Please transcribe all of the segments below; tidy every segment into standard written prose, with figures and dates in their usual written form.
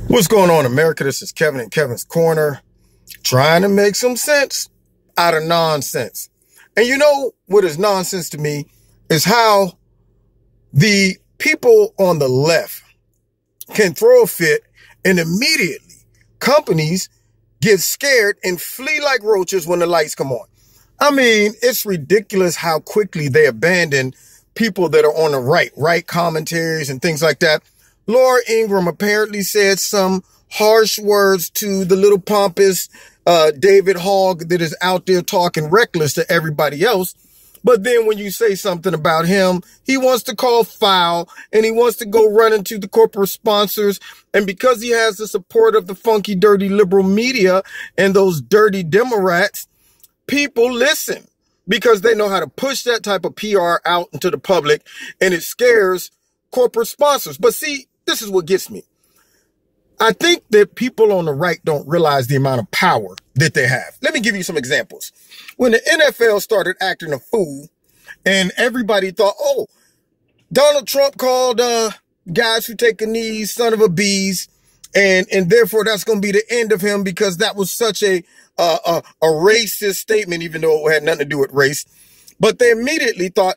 What's going on, America? This is Kevin in Kevin's Corner, trying to make some sense out of nonsense. And you know what is nonsense to me is how the people on the left can throw a fit and immediately companies get scared and flee like roaches when the lights come on. I mean, it's ridiculous how quickly they abandon people that are on the right commentaries and things like that. Laura Ingraham apparently said some harsh words to the little pompous David Hogg that is out there talking reckless to everybody else. But then when you say something about him, he wants to call foul and he wants to go run into the corporate sponsors. And because he has the support of the funky, dirty liberal media and those dirty Democrats, people listen because they know how to push that type of PR out into the public, and it scares corporate sponsors. But see, this is what gets me. I think that people on the right don't realize the amount of power that they have. Let me give you some examples. When the NFL started acting a fool and everybody thought, oh, Donald Trump called guys who take a knee son of a bees, and therefore that's going to be the end of him because that was such a racist statement, even though it had nothing to do with race. But they immediately thought,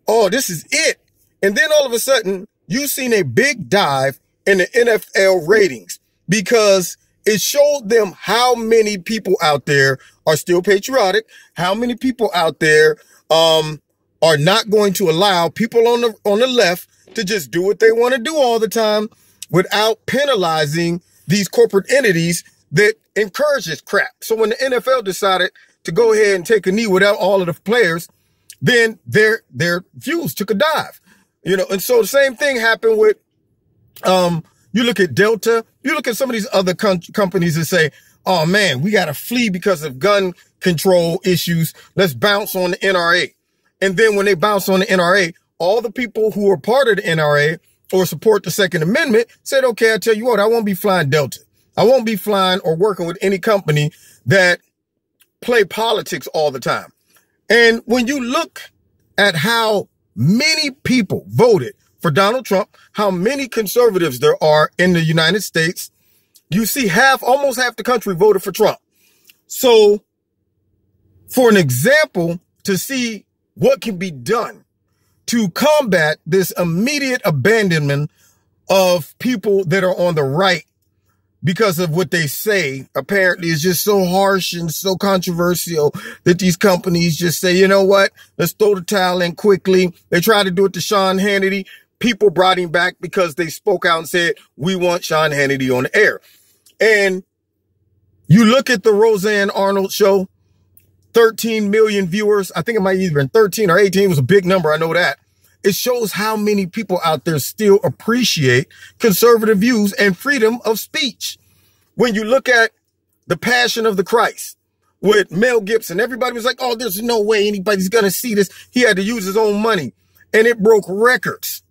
oh, this is it. And then all of a sudden, you've seen a big dive in the NFL ratings because it showed them how many people out there are still patriotic, how many people out there are not going to allow people on the left to just do what they want to do all the time without penalizing these corporate entities that encourage this crap. So when the NFL decided to go ahead and take a knee without all of the players, then their views took a dive. You know, and so the same thing happened with, you look at Delta, you look at some of these other companies that say, oh man, we got to flee because of gun control issues. Let's bounce on the NRA. And then when they bounce on the NRA, all the people who are part of the NRA or support the Second Amendment said, okay, I tell you what, I won't be flying Delta. I won't be flying or working with any company that play politics all the time. And when you look at how many people voted for Donald Trump, how many conservatives there are in the United States, you see almost half the country voted for Trump. So for an example to see what can be done to combat this immediate abandonment of people that are on the right because of what they say, apparently is just so harsh and so controversial that these companies just say, you know what, let's throw the towel in quickly. They tried to do it to Sean Hannity. People brought him back because they spoke out and said, we want Sean Hannity on the air. And you look at the Roseanne Arnold show, 13 million viewers. I think it might either been 13 or 18. It was a big number. I know that. It shows how many people out there still appreciate conservative views and freedom of speech. When you look at The Passion of the Christ with Mel Gibson, everybody was like, oh, there's no way anybody's going to see this. He had to use his own money, and it broke records.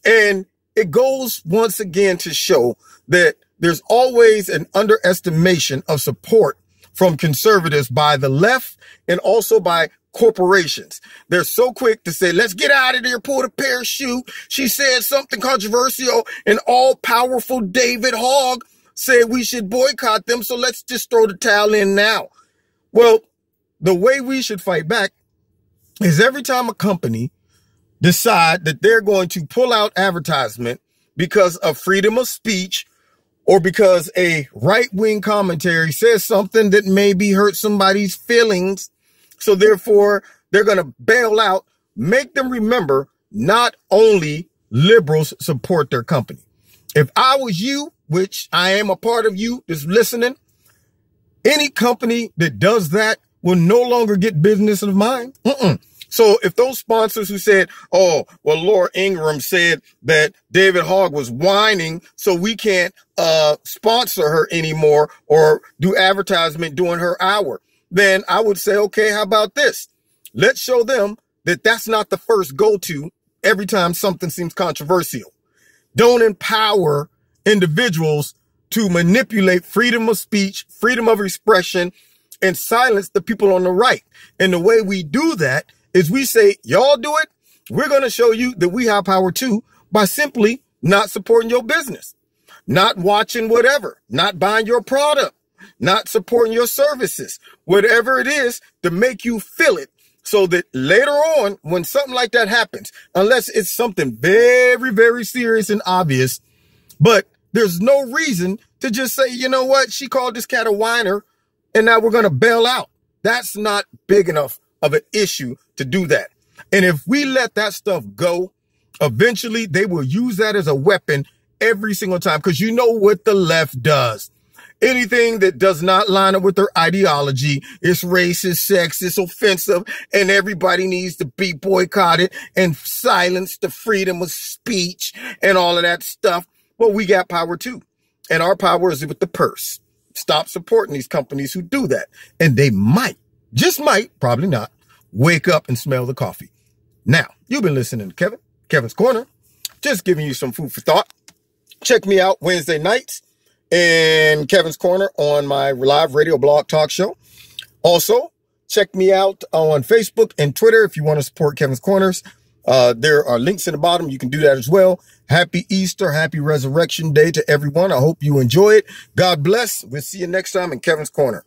And it goes once again to show that there's always an underestimation of support from conservatives by the left and also by corporations. They're so quick to say, let's get out of there, pull the parachute. She said something controversial, and all-powerful David Hogg said we should boycott them, so let's just throw the towel in now. Well, the way we should fight back is every time a company decide that they're going to pull out advertisement because of freedom of speech or because a right-wing commentary says something that maybe hurt somebody's feelings, so therefore they're going to bail out, make them remember not only liberals support their company. If I was you, which I am a part of you that's listening, any company that does that will no longer get business of mine. So if those sponsors who said, oh, well, Laura Ingraham said that David Hogg was whining, so we can't sponsor her anymore or do advertisement during her hour, then I would say, okay, how about this? Let's show them that that's not the first go-to every time something seems controversial. Don't empower individuals to manipulate freedom of speech, freedom of expression, and silence the people on the right. And the way we do that is we say, y'all do it. We're going to show you that we have power too by simply not supporting your business. not watching whatever, not buying your product, not supporting your services, whatever it is to make you feel it, so that later on, when something like that happens, unless it's something very, very serious and obvious, but there's no reason to just say, you know what, she called this cat a whiner, and now we're going to bail out. That's not big enough of an issue to do that. And if we let that stuff go, eventually they will use that as a weapon every single time, because you know what the left does. Anything that does not line up with their ideology is racist, sexist, offensive, and everybody needs to be boycotted and silenced, the freedom of speech and all of that stuff. Well, we got power too. And our power is with the purse. Stop supporting these companies who do that. And they might, just might, probably not, wake up and smell the coffee. Now, you've been listening to Kevin's Corner, just giving you some food for thought. Check me out Wednesday nights in Kevin's Corner on my live radio blog talk show. Also, check me out on Facebook and Twitter if you want to support Kevin's Corners. There are links in the bottom. You can do that as well. Happy Easter. Happy Resurrection Day to everyone. I hope you enjoy it. God bless. We'll see you next time in Kevin's Corner.